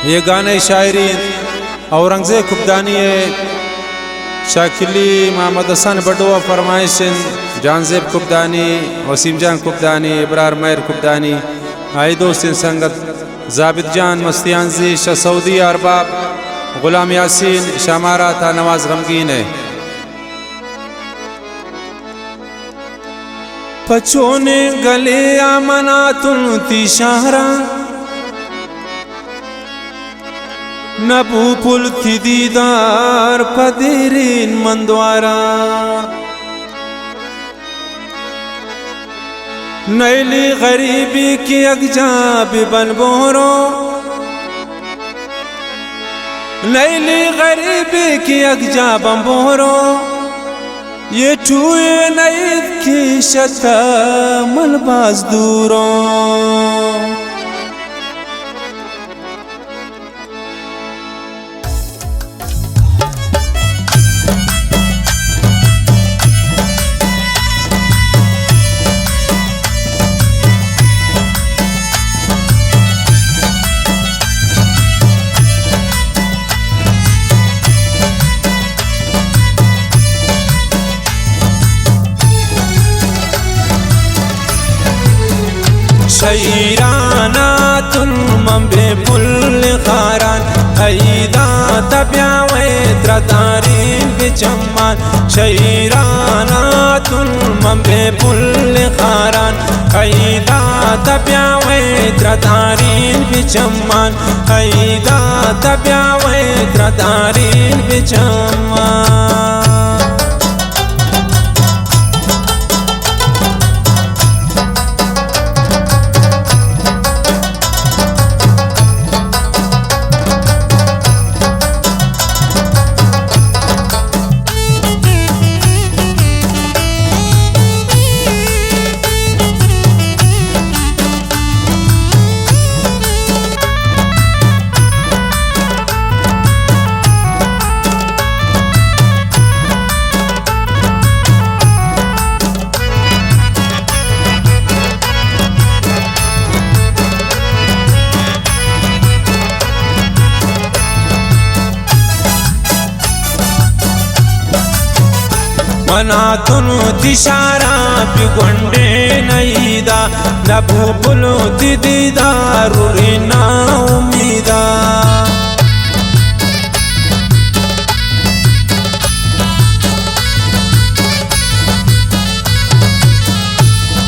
ये गाने शायरी औरंगजेब कुब्दानी शाकिली मोहम्मद हसन बडुआ फरमाइशन जानजेब कुब्दानी वसीम जान कुब्दानी इब्रार मैर कुब्दानी आई दोस्त संगत जाबिद जान मस्तियानजी शाह सऊदी अरबाब गुलाम यासीन शामारा था नवाज गमगीन है पचोने गले आमना तुलती शाहरा नबू पुल थी दीदार पदेरीन मंदवारा नैली गरीबी की अगजाब बनबोरो नैली गरीबी की अगजाब बोरो ये टूए नईद की शता मलबाज दूरों शईराना तुल मंबे पुल खारान ऐदा तब्यावे त्रदारीन बिचम्मान शईराना तुल मंबे पुल खारान ऐदा तब्यावे त्रदारीन बिचम्मान ऐदा तब्यावे त्रदारीन बिचम्मान मना तुनु तिशारा पिगोंडे नईदा नभू पुलो दीदारू रिना उम्मीदा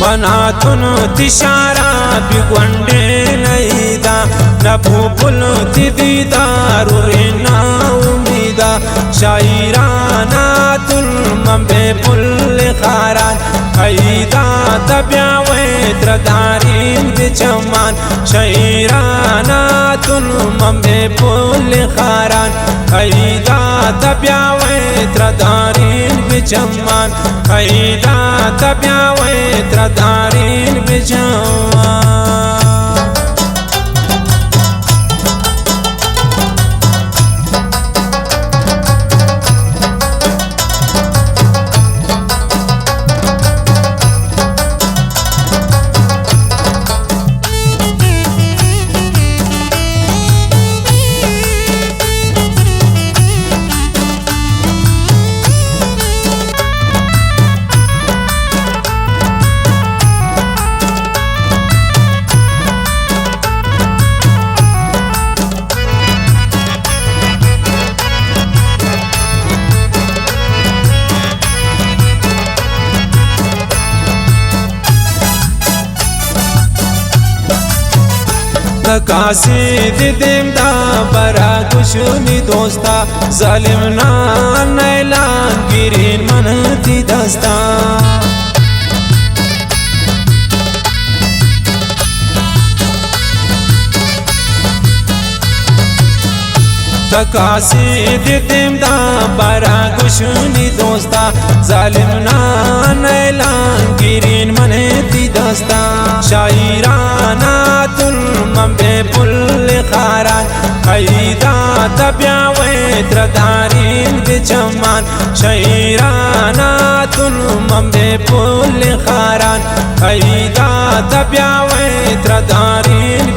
मना तुनु तिशारा पिगोंडे नईदा नभू पुलो दीदारू रिना उम्मीदा शायराना तुल मंबे पुल खारान ऐदा तब्यावे त्रदारीन बिचम्मान शईराना तुल मंबे पुल खारान ऐदा तब्यावे त्रदारीन बिचम्मान ऐदा तब्यावे त्रदारीन बिचम्मान कासिद देमदा बरा कुशनी दोस्ता जालिम ना नैलान गिरीन मनती दस्ता कासिद देमदा बरा कुशनी दोस्ता जालिम ना नैलान गिरीन मनती दस्ता शायराना तुल मंबे पुल खारान ऐदा तब्यावे त्रदारीन बिचम्मान शईराना तुल मंबे पुल खारान ऐदा तब्यावे त्रदारीन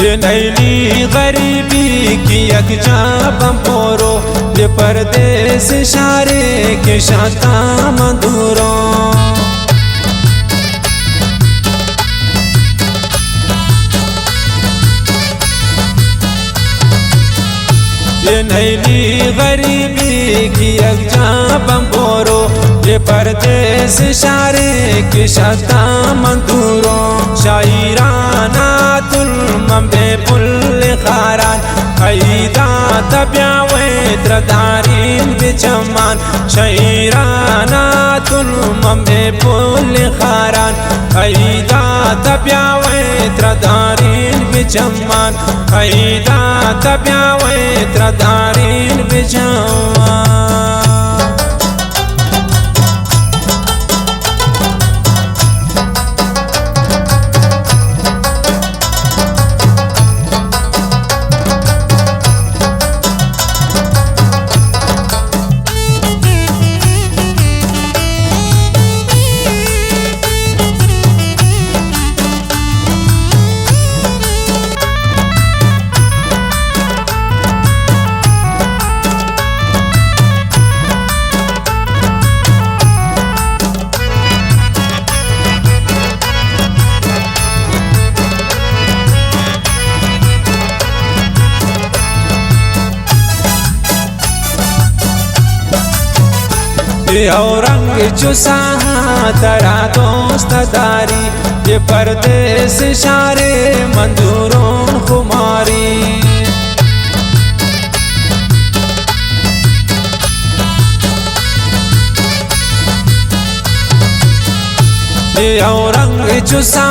ये नैली गरीबी की यकजा बम्पोरो ये परदेस शारे के शाता मधुरों ये नैली गरीबी की यकजा बम्पोरो ये परदेस शारे के शाता मधुरों शायराना मम्बे पुल खारान अयदा तब्या वत्रदारीन बिचमान शहीराना तुल मम्बे पुल खारान अयदा तब्या वत्रदारीन बिचमान अयदा तब्या वत्रदारीन बिचमान और रंग चुसा तरा दोस्त दारी ये परदेस शारे मंदूरों खुमारी और रंग चुसा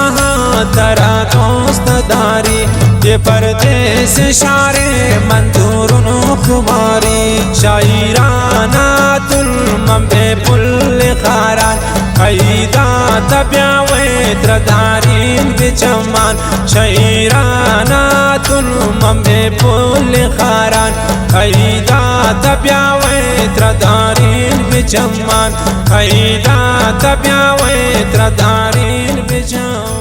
तरा दोस्त दारी ये परदेस शारे मंदूरों खुमारी शायराना मम्बे पुल खारान अयदा तब्या वत्रदारीन बिचमान शहीराना तुल मम्बे पुल खारान अयदा तब्या वत्रदारीन बिचमान अयदा तब्या वत्रदारीन बिचमान।